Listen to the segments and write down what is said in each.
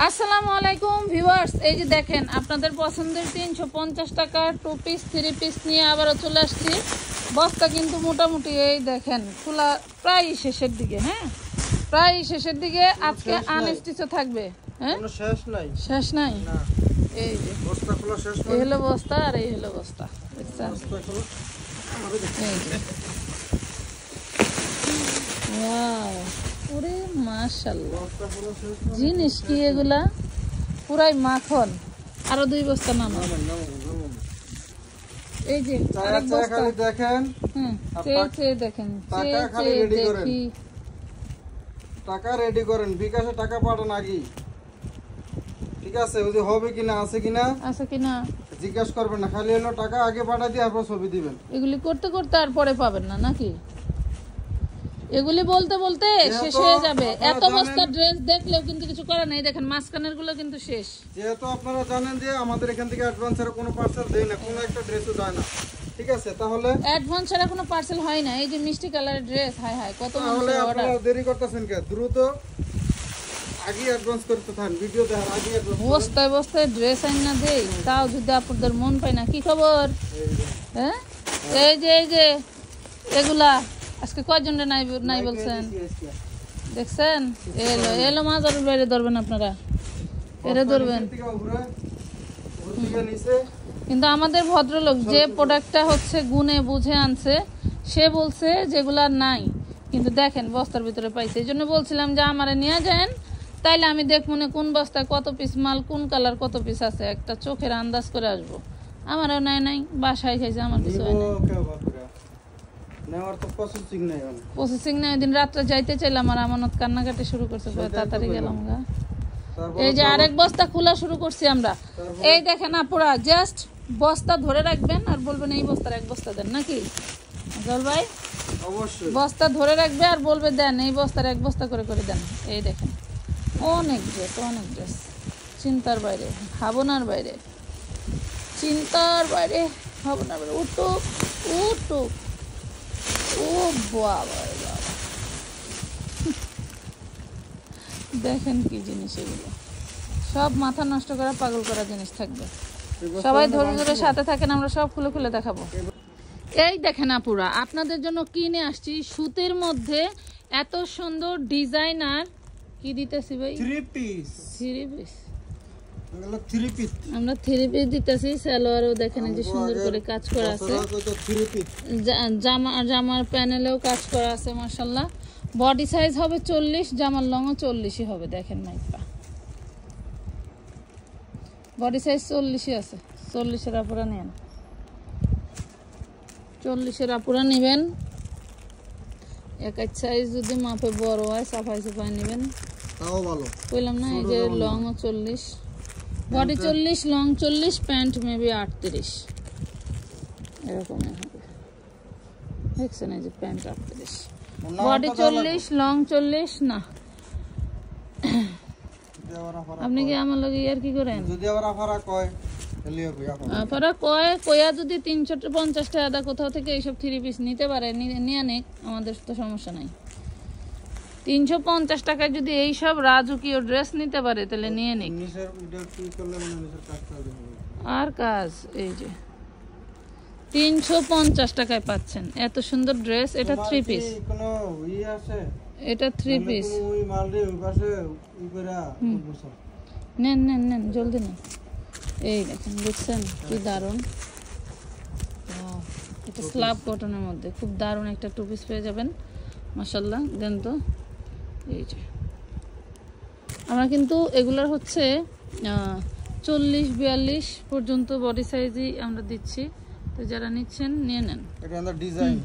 আসসালামু আলাইকুম ভিউয়ার্স, এই যে দেখেন আপনাদের পছন্দের 350 টাকার 2 পিস 3 পিস নিয়ে আবারও চলে আসছি। বস্তা কিন্তু মোটামুটি এই দেখেন খোলা প্রায় শেষের দিকে। হ্যাঁ, প্রায় শেষের দিকে। আজকে আনস্টিচও থাকবে। হ্যাঁ, কোনো শেষ নাই না। এই যে বস্তা খোলা শেষ নাই। এই হলো বস্তা আর এই হলো বস্তা। বুঝছেন? বস্তা খোলা আমাদের দেখেন। ওয়াও, ওরে মাশাআল্লাহ, জিনিস কি এগুলা, পুরাই মাখন। আরো 2 বস্তা নামা। এই যে আরেক বস্তা দেখেন। চেয়ে দেখেন, দেখি টাকা রেডি করেন, বিকাশে টাকা পাঠান আগে। ঠিক আছে, ওই যে হবে কিনা আছে কিনা জিজ্ঞাসা করবেন না, খালি হলো টাকা আগে পাঠিয়ে দিয়ে আপনার ছবি দিবেন। এগুলি করতে করতে আর পরে পাবেন না নাকি? এগুলি বলতে বলতে শেষ হয়ে যাবে। এত বস্তা ড্রেস দেখলেও কিন্তু কিছু করার নাই। দেখেন মাঝখানের গুলো কিন্তু শেষ। যেহেতু আপনারা জানেন যে আমাদের এখান থেকে অ্যাডভান্স এর কোনো পার্সেল দেই না, কোনো একটা ড্রেসও যায় না। ঠিক আছে, তাহলে অ্যাডভান্স এর কোনো পার্সেল হয় না। এই যে মিষ্টি কালারের ড্রেস, হাই হাই কত তাহলে আপনারা দেরি করতেছেন কেন? দ্রুত আগে অ্যাডভান্স করতে থাকেন, ভিডিও দেখার আগে অ্যাডভান্স। বস্তায় বস্তায় ড্রেস আইন না দেই, তাও যদি আপনাদের মন পায় না। কি খবর? হ্যাঁ, এই যে এগুলা আজকে কয়জন নাই বলছেন? দেখছেন? এলো মাজারের বাইরে ধরবেন আপনারা, এরে ধরবেন। কিন্তু আমাদের ভদ্রলোক যে প্রোডাক্টটা হচ্ছে গুনে বুঝে আনছে, সে বলছে যেগুলা নাই, কিন্তু দেখেন বস্তার ভিতরে পাইছে। এই জন্য বলছিলাম যে আমারে নিয়ে যান, তাইলে আমি দেখবো না কোন বস্তায় কত পিস মাল, কোন কালার কত পিস আছে, একটা চোখের আন্দাজ করে আসবো। আমারও নাই, বাসায় খাইছে, আমার কিছু হয় নাই। প্রসেসিং নাই। ওই দিন রাত্রে যাইতে চাইলাম, আর আমানত কান্নাকাটি শুরু করছে, তাড়াতাড়ি গেলাম গা। এই যে আরেক বস্তা খোলা শুরু করছি আমরা। এই দেখেন আপুরা, জাস্ট বস্তা ধরে রাখবেন আর বলবেন এই বস্তার এক বস্তা দেন, নাকি জল ভাই? অবশ্যই বস্তা ধরে রাখবে আর বলবে দেন এই বস্তার এক বস্তা করে দেন। এই দেখেন অনেক ড্রেস, চিন্তার বাইরে, ভাবনার বাইরে, ভাবনার বাইরে। উঠুক ও বাবা, দেখেন কি জিনিস এগুলো, সব মাথা নষ্ট করা, পাগল করা জিনিস থাকবে। সবাই ধরে সাথে থাকেন, আমরা সব খুলে দেখাবো। এই দেখেন আপুরা, আপনাদের জন্য কিনে আসছি সুতির মধ্যে এত সুন্দর ডিজাইনার। কি দিতেছি ভাই? 3 পিস আমরা 3 পিস দিতেছি। সালোয়ারও দেখেন যে সুন্দর করে কাজ করা আছে, জামার প্যানেলেও কাজ করা আছে মাশাআল্লাহ। বডি সাইজ হবে 40, জামার লংও 40ই হবে। দেখেন মাইপা, বডি সাইজ 40ই আছে। 40-এর আপুরা নেন, 40-এর আপুরা নেবেন। এক সাইজ যদি মাপে বড় হয়, সাফাই নেবেন, তাও ভালো। কইলাম না, এই যে লংও 40, বডি 40, লং 40, প্যান্ট মেবি 38 এরকম হবে। দেখছেন, এই যে প্যান্ট 38, বডি 40, লং 40 না। আপনি কি আমার লগে আর কি করেন? যদি আবার আফারা কয় আপনারা কয়া যদি 350 টাকা কোথাও থেকে এইসব 3 পিস নিতে পারে, নিয়ে নেক, আমাদের তো সমস্যা নাই। 350 টাকায় যদি এইসব রাজকীয় ড্রেস নিতে পারে, তাহলে নিয়ে নেক। আর কাজ, এই যে 350 টাকায় পাচ্ছেন এত সুন্দর ড্রেস। এটা 3 পিস, এটা 3 পিস। নেন জলদি নেন। এই দেখেন, দেখছেন কি দারুন। এটা স্ল্যাব কটনের মধ্যে খুব দারুন একটা 2 পিস পেয়ে যাবেন মাশাআল্লাহ। দেন তো, এই যে আমরা কিন্তু এগুলার হচ্ছে 40-42 পর্যন্ত বডি সাইজই আমরা দিচ্ছি। তো যারা নিচ্ছেন নিয়ে নেন। এটা আমাদের ডিজাইন।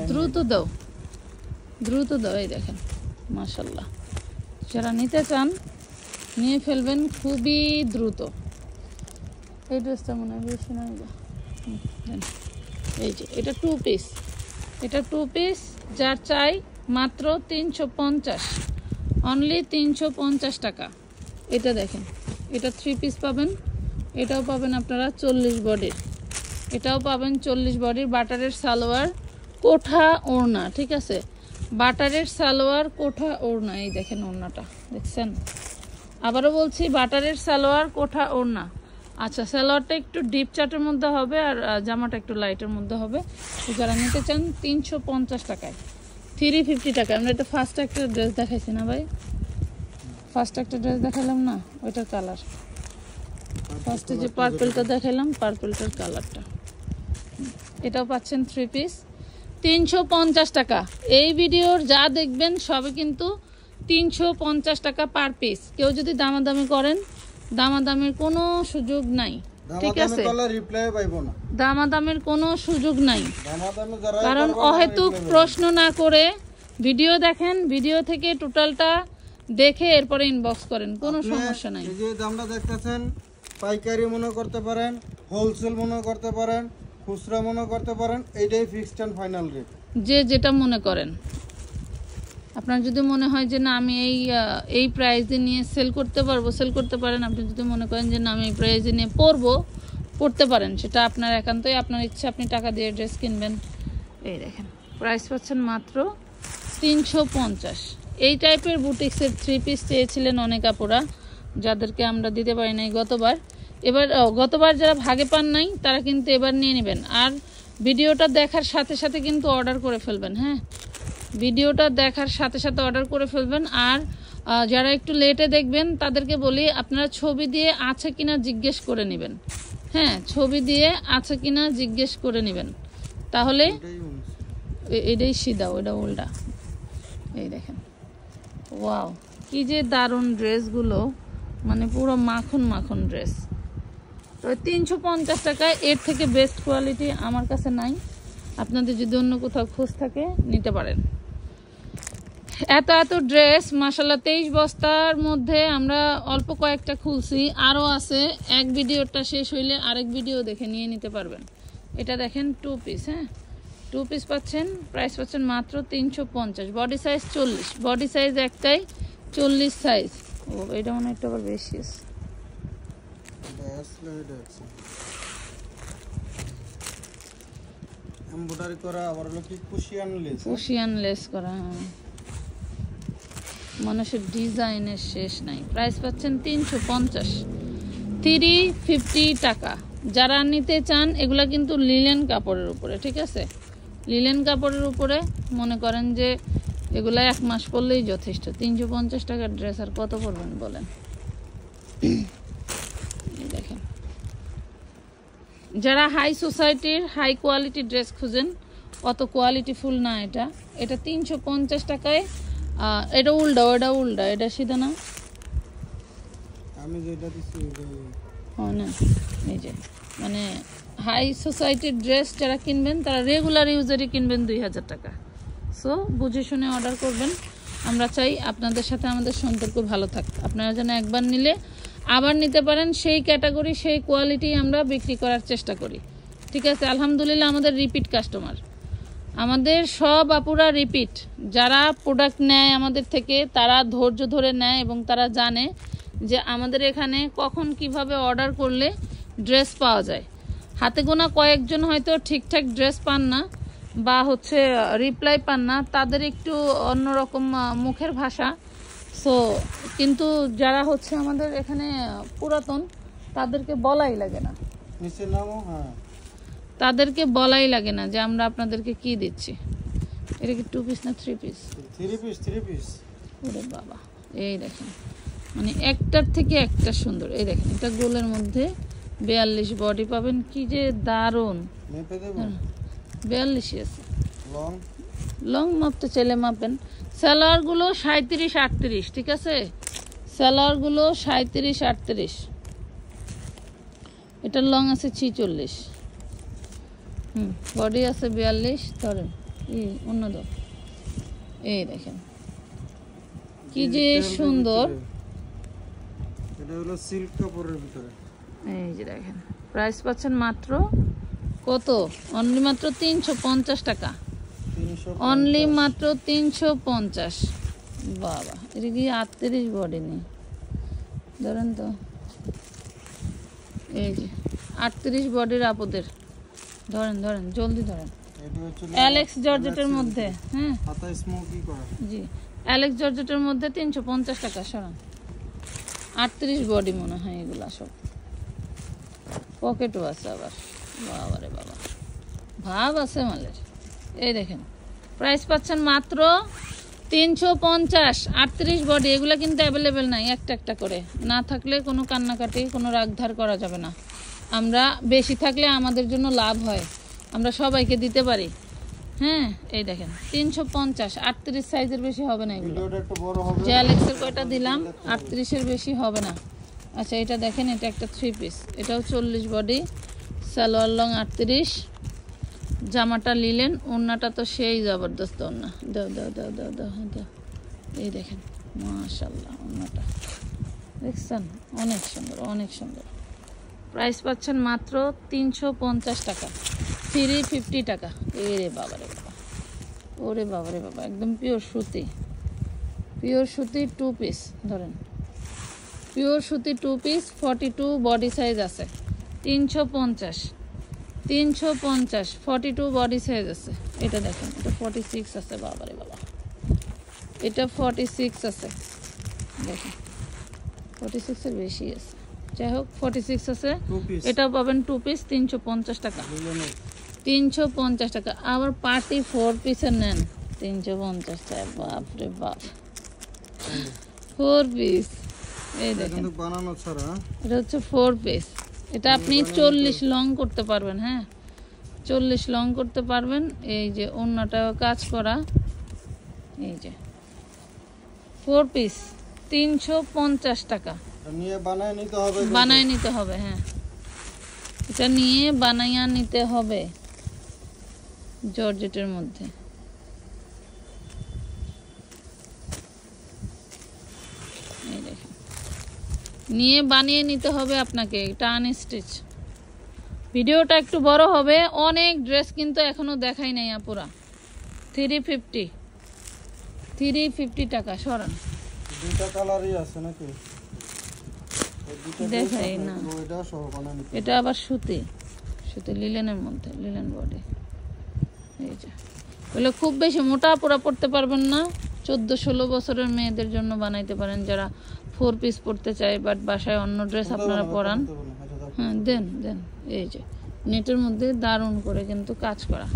দ্রুত দাও। এই দেখেন মাশাআল্লাহ, যারা নিতে চান নিয়ে ফেলবেন খুবই দ্রুত। এই ড্রেসটা মনে হয় বেশি না। এই যে এটা 2 পিস, যার চাই মাত্র 350, অনলি 350 টাকা। এটা দেখেন, এটা 3 পিস পাবেন। এটাও পাবেন আপনারা 40 বডির, এটাও পাবেন 40 বডির। বাটারের সালোয়ার, কোঠা ওড়না, ঠিক আছে। বাটারের সালোয়ার কোঠা ওড়না, এই দেখেন ওড়নাটা দেখছেন। আবারও বলছি বাটারের সালোয়ার কোঠা ওড়না। আচ্ছা, সালোয়ারটা একটু ডিপ চাটের মধ্যে হবে আর জামাটা একটু লাইটের মধ্যে হবে। যারা নিতে চান 350 টাকায়, 350 টাকা। আমরা এটা ফার্স্ট একটা ড্রেস দেখাইছি না ভাই, ফার্স্ট একটা ড্রেস দেখালাম না, ওইটার কালার ফার্স্টে যে পার্পলটা দেখালাম, পার্পলটার কালারটা। এটাও পাচ্ছেন 3 পিস 350 টাকা। এই ভিডিওর যা দেখবেন সবে কিন্তু 350 টাকা পার পিস। কেউ যদি দামাদামি করেন, দামাদামির কোনো সুযোগ নাই, ঠিক আছে? দামাদামির কোনো সুযোগ নাই, কারণ অহেতুক প্রশ্ন না করে ভিডিও দেখেন, ভিডিও থেকে টোটালটা দেখে এরপরে ইনবক্স করেন, কোনো সমস্যা নাই। এই যে দামটা দেখতেছেন, পাইকারি মনে করতে পারেন, হোলসেল মনে করতে পারেন, খুচরা মনে করতে পারেন, এইটাই ফিক্সড এন্ড ফাইনাল রেট। যে যেটা মনে করেন। আপনার যদি মনে হয় যে না আমি এই প্রাইসে নিয়ে সেল করতে পারবো, সেল করতে পারেন। আপনি যদি মনে করেন যে না আমি এই প্রাইসে নিয়ে পড়তে পারেন, সেটা আপনার একান্তই আপনার ইচ্ছা, আপনি টাকা দিয়ে ড্রেস কিনবেন। এই দেখেন প্রাইস পাচ্ছেন মাত্র 350। এই টাইপের বুটিক্সের 3 পিস চেয়েছিলেন অনেক আপুরা, যাদেরকে আমরা দিতে পারি নাই গতবার। গতবার যারা ভাগে পান নাই তারা কিন্তু এবার নিয়ে নেবেন। আর ভিডিওটা দেখার সাথে সাথে কিন্তু অর্ডার করে ফেলবেন। হ্যাঁ, ভিডিওটা দেখার সাথে সাথে অর্ডার করে ফেলবেন। আর যারা একটু লেটে দেখবেন তাদেরকে বলি আপনারা ছবি দিয়ে আছে কিনা জিজ্ঞেস করে নেবেন। হ্যাঁ, ছবি দিয়ে আছে কিনা জিজ্ঞেস করে নেবেন, তাহলে এটাই সিধা, ওইটা উল্টা। এই দেখেন, ওয়াও কি যে দারুণ ড্রেসগুলো, মানে পুরো মাখন মাখন ড্রেস। তো 350 টাকায় এর থেকে বেস্ট কোয়ালিটি আমার কাছে নাই। আপনাদের যদি অন্য কোথাও খোঁজ থাকে নিতে পারেন। এত এত ড্রেস মাশাআল্লাহ 23 বস্তার মধ্যে আমরা অল্প কয়েকটা খুলছি, আরও আছে। এক ভিডিওটা শেষ হইলে আরেক ভিডিও দেখে নিয়ে নিতে পারবেন। এটা দেখেন 2 পিস। হ্যাঁ, 2 পিস পাচ্ছেন, প্রাইস পাচ্ছেন মাত্র 350। বডি সাইজ 40, বডি সাইজ একটাই 40 সাইজ। ও এটা মনে একটু আবার বেশি আছে। এমব্রয়ডারি করা, আবার হলো কি কুশিয়ান লেস করা। মানুষের ডিজাইনের শেষ নাই। প্রাইস পাচ্ছেন 350, 350 টাকা। যারা নিতে চান, এগুলা কিন্তু লিলেন কাপড়ের উপরে, ঠিক আছে? লিলেন কাপড়ের উপরে মনে করেন যে এগুলা 1 মাস পরলেই যথেষ্ট। 350 টাকার ড্রেস আর কত পরবেন বলেন? দেখেন, যারা হাই সোসাইটির হাই কোয়ালিটি ড্রেস খুঁজেন, অত কোয়ালিটি ফুল না এটা। এটা 350 টাকায়। এটা উল্টা, ওটা উল্টা, এটা সিধা না, আমি যেটা দিছি হয় না। এই যে মানে হাই সোসাইটির ড্রেস যারা কিনবেন তারা রেগুলার ইউজারই কিনবেন 2000 টাকা। সো বুঝে শুনে অর্ডার করবেন। আমরা চাই আপনাদের সাথে আমাদের সম্পর্ক ভালো থাক। আপনারা যেন একবার নিলে আবার নিতে পারেন, সেই ক্যাটাগরি সেই কোয়ালিটি আমরা বিক্রি করার চেষ্টা করি, ঠিক আছে? আলহামদুলিল্লাহ আমাদের রিপিট কাস্টমার, আমাদের সব আপুরা রিপিট। যারা প্রোডাক্ট নেয় আমাদের থেকে তারা ধৈর্য ধরে নেয় এবং তারা জানে যে আমাদের এখানে কখন কিভাবে অর্ডার করলে ড্রেস পাওয়া যায়। হাতে গোনা কয়েকজন হয়তো ঠিকঠাক ড্রেস পান না বা রিপ্লাই পান না, তাদের একটু অন্যরকম মুখের ভাষা। সো কিন্তু যারা আমাদের এখানে পুরাতন, তাদেরকে বলাই লাগে না, তাদেরকে বলাই লাগে না যে আমরা আপনাদেরকে কি দিচ্ছি। এটা কি 2 পিস না 3 পিস? 3 পিস। ওরে বাবা, এই দেখেন মানে একটার থেকে একটা সুন্দর। এই দেখেন, এটা গোলের মধ্যে 42 বডি পাবেন, কি যে দারুন। 42 আছে, লং মাপতে চাইলে মাপেন। সালোয়ার গুলো 37-38, ঠিক আছে? সালোয়ার গুলো 37-38। এটা লং আছে 46, বডি আছে 42। ধরেন অন্য দাও। এই দেখেন কি যে সুন্দর। এটা হলো সিল্ক কাপড়ের ভিতরে। এই যে দেখেন, প্রাইস পাচ্ছেন মাত্র কত? অনলি মাত্র 350 টাকা। অনলি মাত্র 350। বাবা, এটা কি 38 বডি নেই? ধরেন তো, এই যে 38 বডির আপদের। ধরেন ধরেন, জলদি ধরেন। এটা হচ্ছে অ্যালেক্স জর্জেটের মধ্যে। হ্যাঁ হাতা স্মোকি করা। জি, অ্যালেক্স জর্জেটের মধ্যে 350 টাকা। সরান, 38 বডি মনে হয় এগুলা সব। পকেটও আছে আবার, বাবা রে বাবা, ভাব আছে মালের। এই দেখেন প্রাইস পাচ্ছেন মাত্র 350, 38 বডি। এগুলা কিন্তু অ্যাভেলেবেল নাই, একটা একটা করে। না থাকলে কোনো কান্নাকাটি, কোনো রাগধার করা যাবে না। আমরা বেশি থাকলে আমাদের জন্য লাভ হয়, আমরা সবাইকে দিতে পারি। হ্যাঁ এই দেখেন 350, 38 সাইজের বেশি হবে না এগুলো। ভিডিওটা একটু বড় হবে। যে অ্যালেক্সের কয়টা দিলাম 38-এর বেশি হবে না। আচ্ছা এটা দেখেন, এটা একটা 3 পিস, এটাও 40 বডি, সালোয়ার লং 38, জামাটা লিলেন, ওড়নাটা তো সেই জবরদস্ত ওড়না। দাও দাও দাও দাও দাও দাও, এই দেখেন মাশাআল্লাহ, ওড়নাটা দেখছেন অনেক সুন্দর, অনেক সুন্দর। প্রাইস পাচ্ছেন মাত্র 350 টাকা, 350 টাকা। এরে বাবা রে বাবা, ওরে বাবা রে বাবা, একদম পিওর সুতি, পিওর সুতি 2 পিস। ধরেন পিওর সুতি 2 পিস, 42 বডি সাইজ আছে, 350, 42 বডি সাইজ আছে। এটা দেখেন, এটা 46 আছে, বাবা রে বাবা, এটা 46 আছে। দেখেন 46-এর বেশি আছে, যাই হোক 46 আছে। এটাও পাবেন 2 পিস, 350 টাকা, 350 টাকা। আবার পার্টি 4 পিসের নেন 350 টাকা, বাপ রে বাপ, 4 পিস। এই দেখেন বানানো ছাড়া, এটা হচ্ছে 4 পিস। এটা আপনি 40 লং করতে পারবেন। হ্যাঁ 40 লং করতে পারবেন। এই যে ওড়নাটাও কাজ করা, এই যে 4 পিস, 350 টাকা। নিয়ে বানায় নিতে হবে, বানায় নিতে হবে। হ্যাঁ এটা নিয়ে বানাইয়া নিতে হবে, জর্জেটের মধ্যে। এই দেখেন, নিয়ে বানিয়ে নিতে হবে আপনাকে, এটা আনস্টিচ। ভিডিওটা একটু বড় হবে, অনেক ড্রেস কিন্তু এখনো দেখাই নাই আপুরা। 350 টাকা। সরান, দুইটা কালারই আছে নাকি? দেখাই না, এটা সহ বানানো। এটা আবার সুতি, সুতি লিলেনের মধ্যে, লিলেন বডি। এই যে বলে খুব বেশি মোটা পুরা পড়তে পারবেন না, 14-16 বছরের মেয়েদের জন্য বানাইতে পারেন, যারা 4 পিস পড়তে চায় বাট বাসায় অন্য ড্রেস আপনারা পরান। হ্যাঁ দেন দেন। এই যে নেটের মধ্যে দারুণ করে কিন্তু কাজ করা,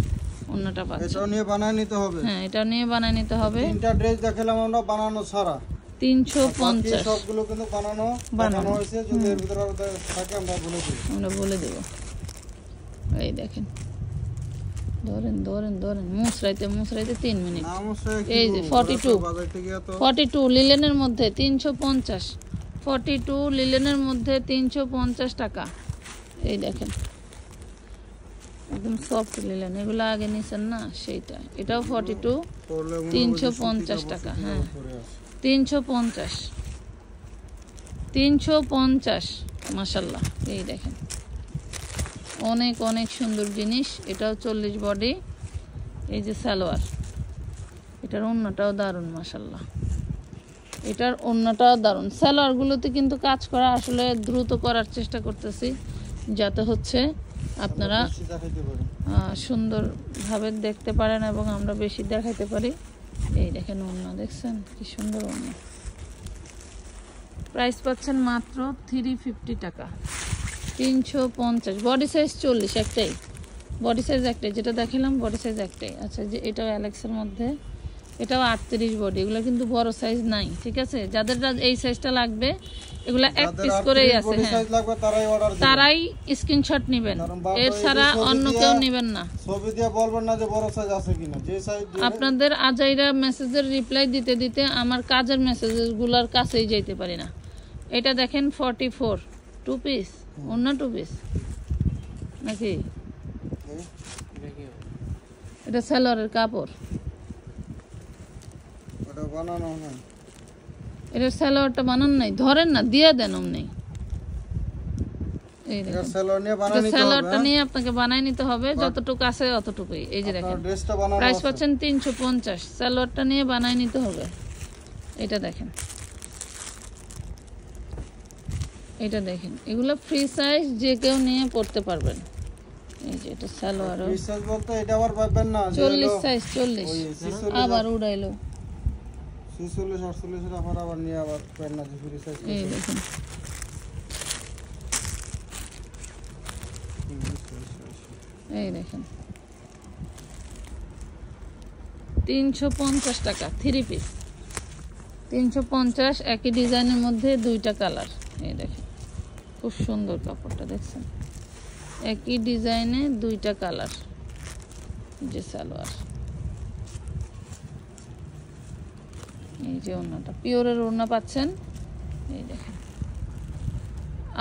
অন্যটা পাচ্ছেন। এটা নিয়ে বানায় নিতে হবে। হ্যাঁ এটা নিয়ে বানায় নিতে হবে। তিনটা ড্রেস দেখালাম আমরা বানানো ছাড়া, 350। সবগুলো কিন্তু বানানো হয়েছে। যদি এর ভিতরে আর থাকে আমরা বলে দেব। এই দেখেন, ধরেন ধরেন ধরেন, মুসরাইতে 3 মিনিট। এই যে 42 লিলেনের মধ্যে 350, 42 লিলেনের মধ্যে 350 টাকা। এই দেখেন একদম সফট লিলেন, এগুলো আগে নিছেন না সেইটা। এটাও 42, 350 টাকা। হ্যাঁ 350 মাশাআল্লাহ। এই দেখেন অনেক অনেক সুন্দর জিনিস। এটাও 40 বডি। এই যে সালোয়ার, এটার ওড়নাটাও দারুণ মাশাআল্লাহ, এটার ওড়নাটাও দারুণ। সালোয়ারগুলোতে কিন্তু কাজ করা, আসলে দ্রুত করার চেষ্টা করতেছি যাতে হচ্ছে আপনারা সুন্দরভাবে দেখতে পারেন এবং আমরা বেশি দেখাইতে পারি। এই দেখেন ওড়না, দেখছেন কি সুন্দর ওড়না। প্রাইস পাচ্ছেন মাত্র 350 টাকা, 350। বডি সাইজ 40, একটাই বডি সাইজ, একটাই যেটা দেখালাম বডি সাইজ একটাই। আচ্ছা যে এটাও অ্যালেক্সের মধ্যে, এটাও 38 বডি। এগুলো কিন্তু বড় সাইজ নাই, ঠিক আছে? যাদের এই সাইজটা লাগবে এগুলা 1 পিস করেই আছে। হ্যাঁ তারাই স্ক্রিনশট নেবেন, এর ছাড়া অন্য কেউ নেবেন না। ছবি দিয়ে বলবেন না যে বড় সাইজ আছে কিনা। যে সাইজ আপনাদের আজাইরা মেসেজের রিপ্লাই দিতে দিতে আমার কাজের মেসেজগুলোর কাছেই যাইতে পারি না। এটা দেখেন 44, 2 পিস, অন্য 2 পিস নাকি? এটা সালোয়ারের কাপড়, এটা বানানো না, এটা সালোয়ারটা বানান নাই। ধরেন না, দিয়ে দেন অমনি। এই দেখেন সালোয়ারটা নিয়ে আপনাকে বানাই নিতে হবে, যতটুকু আছে অতটুকুই। এই যে দেখেন প্রাইস পাচ্ছেন 350, সালোয়ারটা নিয়ে বানাই নিতে হবে। এটা দেখেন, এটা দেখেন, এগুলো ফ্রি সাইজ, যে কেউ নিয়ে পড়তে পারবেন। এই যে এটা সালোয়ার বিশ্বাস বলতে এটা আবার পাবেন না 40 সাইজ 40 আবার উড়াইলো 46 48 এর আবার নিয়ে আবার প্যান্ট না ফ্রি সাইজ এই দেখুন এই দেখেন 350 টাকা 3 পিস 350 একই ডিজাইনের মধ্যে দুইটা কালার এই দেখেন খুব সুন্দর কাপড়টা দেখছেন একই ডিজাইনে দুইটা কালার যে সালোয়ার এই যে ওড়নাটা পিওরের ওড়না পাচ্ছেন এই দেখেন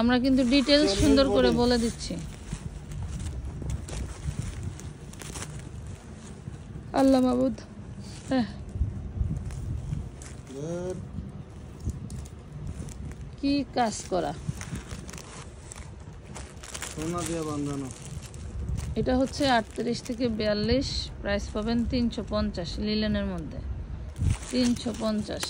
আমরা কিন্তু ডিটেইলস সুন্দর করে বলে দিচ্ছি আল্লাহ মাবুদ কি কাজ করা সোনা দিয়ে বাঁধানো এটা হচ্ছে 38 থেকে 42 প্রাইস পাবেন 350 লিলেনের মধ্যে 350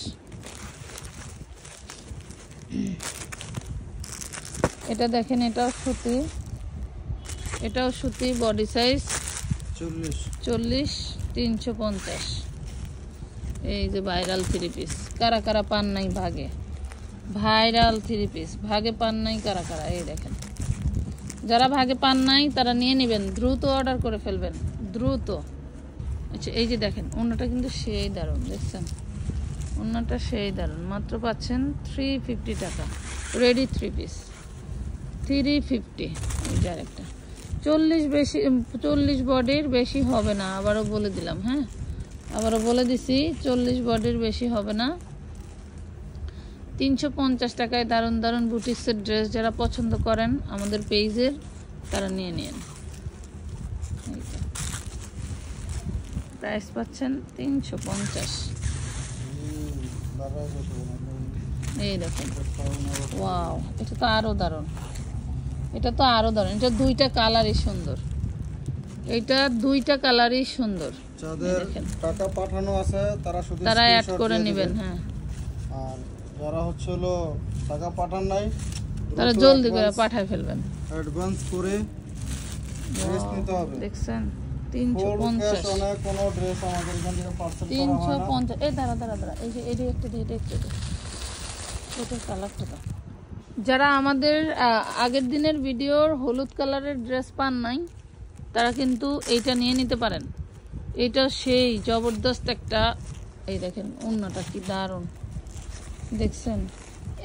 এটা দেখেন এটাও সুতি বডি সাইজ 40 350 এই যে ভাইরাল 3 পিস কারা কারা পান নাই ভাইরাল 3 পিস ভাগে পান নাই কারা কারা এই দেখেন যারা ভাগে পান নাই তারা নিয়ে নেবেন দ্রুত অর্ডার করে ফেলবেন দ্রুত আচ্ছা এই যে দেখেন ওন্নাটা কিন্তু সেই দারুণ দেখছেন ওন্নাটা সেই দারুণ মাত্র পাচ্ছেন 350 টাকা রেডি 3 পিস 350 এই যে আরেকটা 40 বডির বেশি হবে না আবারও বলে দিলাম হ্যাঁ আবারও বলে দিছি 40 বডির বেশি হবে না 350 টাকায় দারুণ দারুণ বুটিক্সের ড্রেস যারা পছন্দ করেন আমাদের পেজের তারা নিয়ে নিন প্রাইস পাচ্ছেন 350 এই দেখুন ওয়াও এটা তো আরো দারুণ এটা দুইটা কালারই সুন্দর যাদের টাকা পাঠানো আছে তারা অ্যাড করে নেবেন হ্যাঁ আর যারা হলো টাকা পাঠান নাই তারা জলদি করে পাঠায় ফেলবেন অ্যাডভান্স করে ড্রেস নিতে হবে দেখছেন 350 অনেক কোন ড্রেস আমাদের এখান থেকে পার্সেল করা হয় না 350 এই দাঁড়া এই যে এডি একটা এটা কালারটা দাও যারা আমাদের আগের দিনের ভিডিওর হলুদ কালারের ড্রেস পান নাই তারা কিন্তু এইটা নিয়ে নিতে পারেন এটা সেই জবরদস্ত একটা এই দেখেন ওন্নাটা কি দারুণ দেখছেন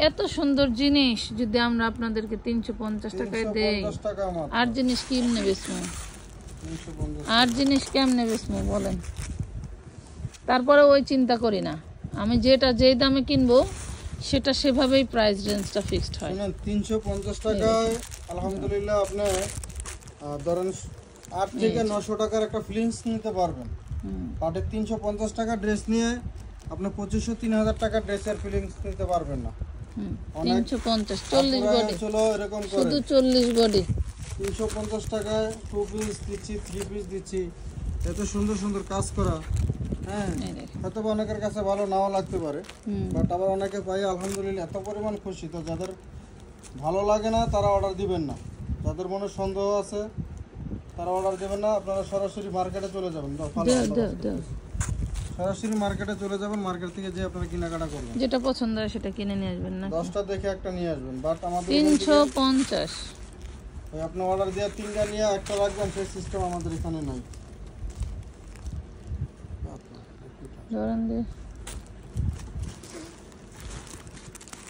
এত সুন্দর জিনিস যদি আমরা আপনাদেরকে 350 টাকায় দেই আর জিনিস কেমনে বেচবো বলেন তারপরে ওই চিন্তা করি না আমি যেই দামে কিনবো সেটা সেভাবেই প্রাইস রেঞ্জটা ফিক্সড হয় 350 টাকায় আলহামদুলিল্লাহ আপনি ধরেন 8 থেকে 900 টাকার একটা ফিলিংস নিতে পারবেন পাটে 350 টাকা ড্রেস নিয়ে আপনি 2500-3000 টাকা ড্রেসের ফিলিংস নিতে পারবেন না 350 40 বডি চলো এরকম করে শুধু 40 বডি 350 টাকায় 2 পিস দিচ্ছি 3 পিস দিচ্ছি এত সুন্দর সুন্দর কাজ করা হ্যাঁ হয়তো অনেকের কাছে ভালো নাও লাগতে পারে বাট আবার অনেকে পাই আলহামদুলিল্লাহ এত পরিমাণ খুশি তো যাদের ভালো লাগে না তারা অর্ডার দিবেন না যাদের মনে সন্দেহ আছে তারা অর্ডার দিবেন না আপনারা সরাসরি মার্কেটে চলে যাবেন সরাসরি মার্কেটে চলে যাবেন মার্কেট থেকে যে আপনারা কেনাকাটা করবেন যেটা পছন্দ হয় সেটা কিনে নিয়ে আসবেন না 10টা দেখে একটা নিয়ে আসবেন বাট আমাদের 350 ওই আপনি অর্ডার দিয়ে 3টা নিয়ে একটা রাখবেন সেই সিস্টেম আমাদের এখানে নাই ধরেন দে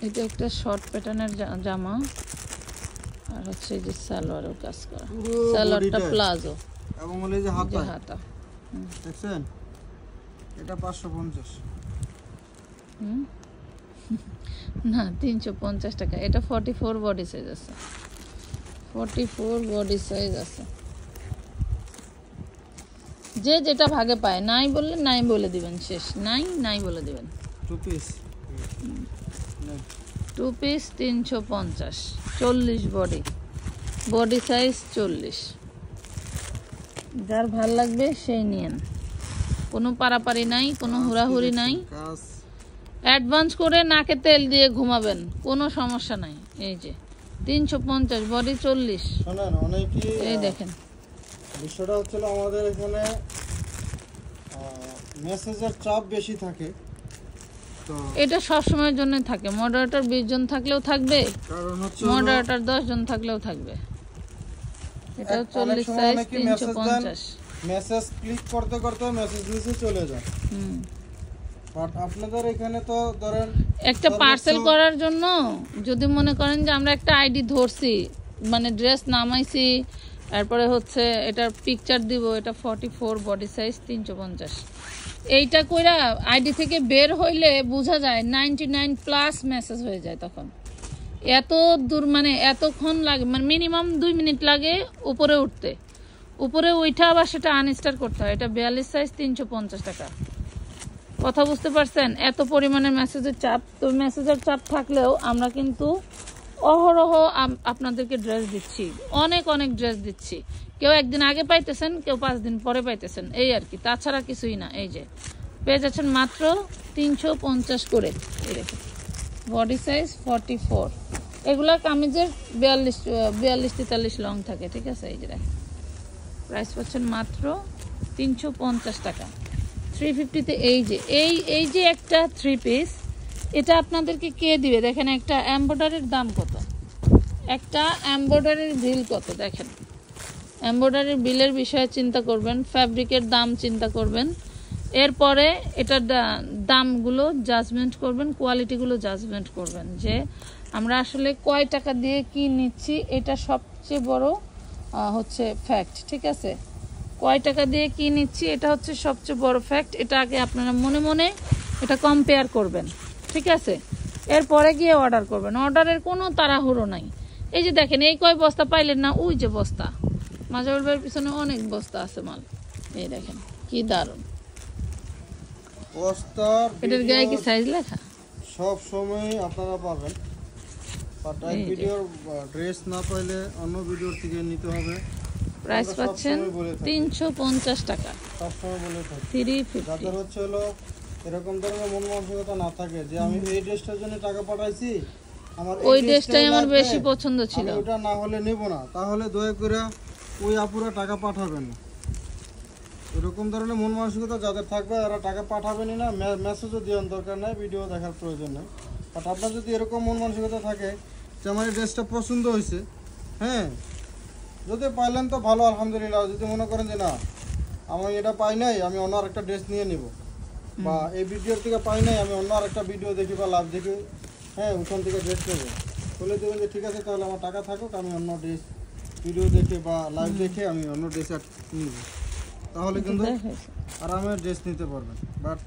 এটা একটা শর্ট প্যাটার্নের জামা আর হচ্ছে এই যে সালোয়ারের কাজ করা সালোয়ারটা প্লাজো এবং বলে যে হাতা দেখছেন এটা 550 না 350 টাকা এটা 44 বডি সাইজ আছে 44 বডি সাইজ আছে যে যেটা ভাগে পায় নাই বললে নাই বলে দিবেন শেষ নাই বলে দিবেন 2 পিস 350 40 বডি সাইজ 40 যার ভাল লাগবে সেই নিয়েন কোনো পারাপারি নাই কোনো হুড়াহুড়ি নাই অ্যাডভান্স করে নাকে তেল দিয়ে ঘুমাবেন কোনো সমস্যা নাই এই যে 350 বডি 40 শুনেন অনেকেই এই দেখেন বিষয়টা হচ্ছে আমাদের এখানে মেসেজের চাপ বেশি থাকে, তো এটা সব সময়ের জন্য থাকে। মডারেটর 20 জন থাকলেও থাকবে, কারণ হচ্ছে মডারেটর 10 জন থাকলেও থাকবে। এটা 40 সাইজ 350। মেসেজ ক্লিক করতে করতে মেসেজ নিচে চলে যায়। বাট আপনাদের এখানে তো ধরেন একটা পার্সেল করার জন্য যদি মনে করেন যে আমরা একটা আইডি ধরছি, মানে ড্রেস নামাইছি, তারপরে হচ্ছে এটার পিকচার দিব, এটা 44 বডি সাইজ 350, এইটা কইরা আইডি থেকে বের হইলে বোঝা যায় 99+ মেসেজ হয়ে যায়। তখন এত দূর মানে এতক্ষণ লাগে, মানে মিনিমাম 2 মিনিট লাগে উপরে উঠতে। উপরে উঠা আবার সেটা আনস্টার করতে হয়। এটা 42 সাইজ 350 টাকা। কথা বুঝতে পারছেন? এত পরিমাণে মেসেজের চাপ। তো মেসেজের চাপ থাকলেও আমরা কিন্তু অহরহ আপনাদেরকে ড্রেস দিচ্ছি, অনেক অনেক ড্রেস দিচ্ছি। কেউ একদিন আগে পাইতেছেন, কেউ 5 দিন পরে পাইতেছেন, এই আর কি, তাছাড়া কিছুই না। এই যে পেয়ে যাচ্ছেন মাত্র 350 করে। এই দেখুন বডি সাইজ 44, এগুলা কামিজের 42-43 লং থাকে, ঠিক আছে? এই যে দেখেন প্রাইস পাচ্ছেন মাত্র 350 টাকা। 350-তে এই যে একটা 3 পিস, এটা আপনাদেরকে কে দিবে? দেখেন একটা এমব্রয়ডারির দাম কত, একটা এমব্রয়ডারির বিল কত। দেখেন এমব্রয়ডারির বিলের বিষয়ে চিন্তা করবেন, ফ্যাব্রিকের দাম চিন্তা করবেন, এরপরে এটার দামগুলো জাজমেন্ট করবেন, কোয়ালিটিগুলো জাজমেন্ট করবেন, যে আমরা আসলে কয় টাকা দিয়ে কি নিচ্ছি। এটা সবচেয়ে বড় হচ্ছে ফ্যাক্ট, ঠিক আছে? কয় টাকা দিয়ে কি নিচ্ছি এটা হচ্ছে সবচেয়ে বড় ফ্যাক্ট। এটা আগে আপনারা মনে মনে এটা কম্পেয়ার করবেন, ঠিক আছে? এরপরে গিয়ে অর্ডার করবেন। অর্ডারের কোনো তাড়াহুড়ো নাই। এই যে দেখেন এই কয় বস্তা পাইলেন না, ওই যে বস্তা, মাজাউল ভাইয়ের পিছনে অনেক বস্তা আছে মাল। এই দেখেন কি দারুণ বস্তার। এটার গায়ে কি সাইজ লেখা? সব সময় আপনারা পাবেন। বাট এক ভিডিওর ড্রেস না পাইলে অন্য ভিডিওর থেকে নিতে হবে। প্রাইস পাচ্ছেন 350 টাকা। সবসময় বলে থাকি 350। যাদের হচ্ছে হলো এরকম ধরনের মন মানসিকতা না থাকে যে আমি এই ড্রেসটার জন্য টাকা পাঠাইছি, আমার ওই ড্রেসটাই আমার বেশি পছন্দ ছিল, ওটা না হলে নেব না, তাহলে দয়া করে ওই আপুরা টাকা পাঠাবেন না। এরকম ধরনের মন মানসিকতা যাদের থাকবে এরা টাকা পাঠাবেনই না, মেসেজও দেওয়ার দরকার নেই, ভিডিও দেখার প্রয়োজন নেই। বাট আপনার যদি এরকম মন মানসিকতা থাকে যে আমার এই ড্রেসটা পছন্দ হয়েছে, হ্যাঁ, যদি পাইলেন তো ভালো, আলহামদুলিল্লাহ। যদি মনে করেন যে না আমি এটা পাই নাই, আমি অন্য আরেকটা ড্রেস নিয়ে নিব, বা এই ভিডিওর থেকে পাই নাই, আমি অন্য আরেকটা ভিডিও দেখি বা লাভ দেখি, হ্যাঁ, ওখান থেকে ড্রেস নেবো, বলে দেবেন যে ঠিক আছে তাহলে আমার টাকা থাকুক, আমি অন্য ড্রেস ভিডিও দেখে বা লাইভ দেখে আমি অন্য ড্রেস নিব, তাহলে কিন্তু আরামে ড্রেস নিতে পারবেন। বাট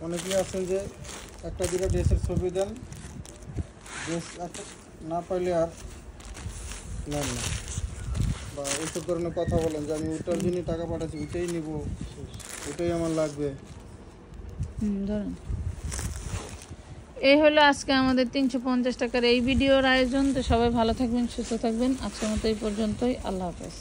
অনেকেই আছেন যে একটা দুটো ড্রেসের ছবি দেন, ড্রেস না পাইলে আর নেন না, বা এইসব ধরনের কথা বলেন যে আমি ওটার জন্য টাকা পাঠাচ্ছি, ওইটাই নিব, ওটাই আমার লাগবে। ধরুন এই হলো আজকে আমাদের 350 টাকার এই ভিডিওর আয়োজন। তো সবাই ভালো থাকবেন, সুস্থ থাকবেন। আজকের মতো এই পর্যন্তই। আল্লাহ হাফেজ।